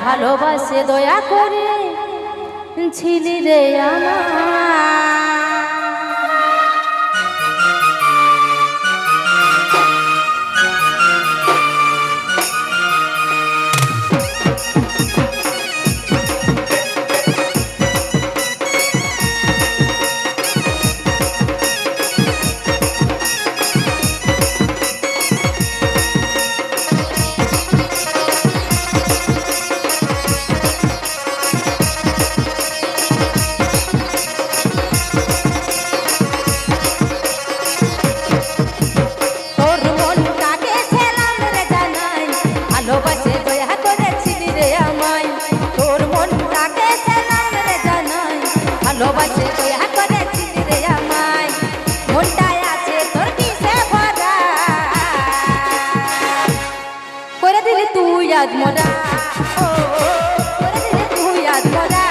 ভালোবাসে দয়া করে ছিলি রে আমার। ভালোবাসে দয়া করে ছিলি রে আমায়, মনটায় আছে তোর কিসে ভরা, করে দিলি তুই আজ মোরা, ও করে দিলি তুই আজ মোরা।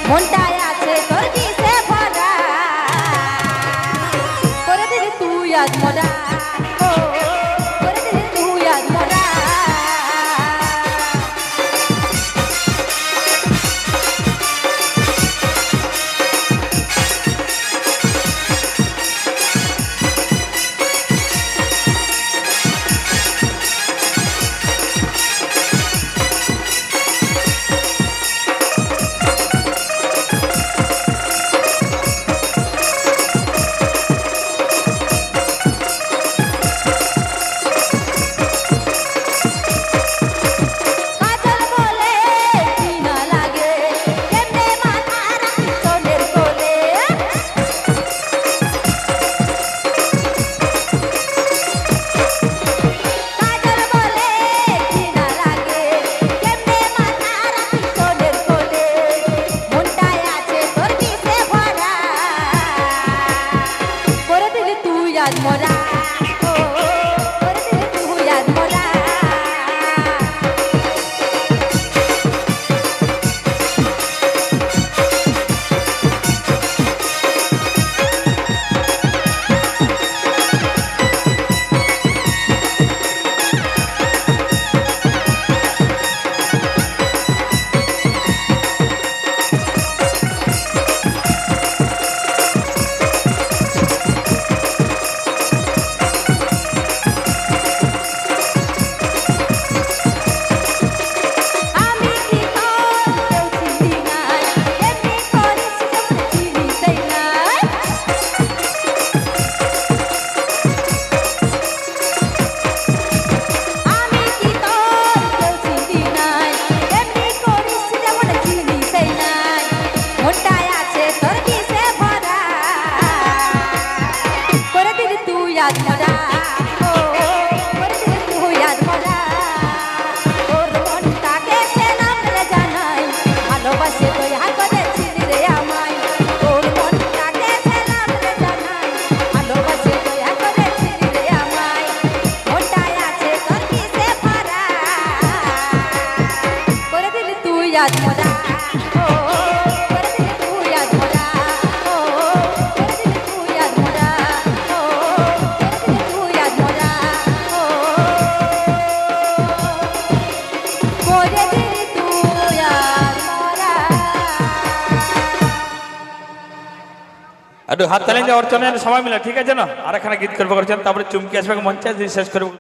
মনটায় আছে তোর কিসে ভরা, করে দিলি তুই আজ মোরা, ও করে দিলি তুই আজ মোরা। মোরা ও করে দিলি তুই আজ মোরা। আজ মোরা ও করে দিলি তুই আজ মোরা, তোর মনটাকে সেলাম রে জানাই, ভালোবাসে দয়া করে ছিলি রে আমায়, তোর মনটাকে সেলাম রে জানাই, ভালোবাসে দয়া করে ছিলি রে আমায়, মনটায় আছে তোর কিসে ভরা, করে দিলি তুই আজ মোরা, ও করে দিলি তুই আজ মোরা, ও করে দিলি তুই আজ মোরা, ও একটু হাত তালেন যে অর্চনের সবাই মিলে, ঠিক আছে না? আর এখানে গীত করবো করছেন, তারপরে চুমকি আসবে মঞ্চে শেষ করবো।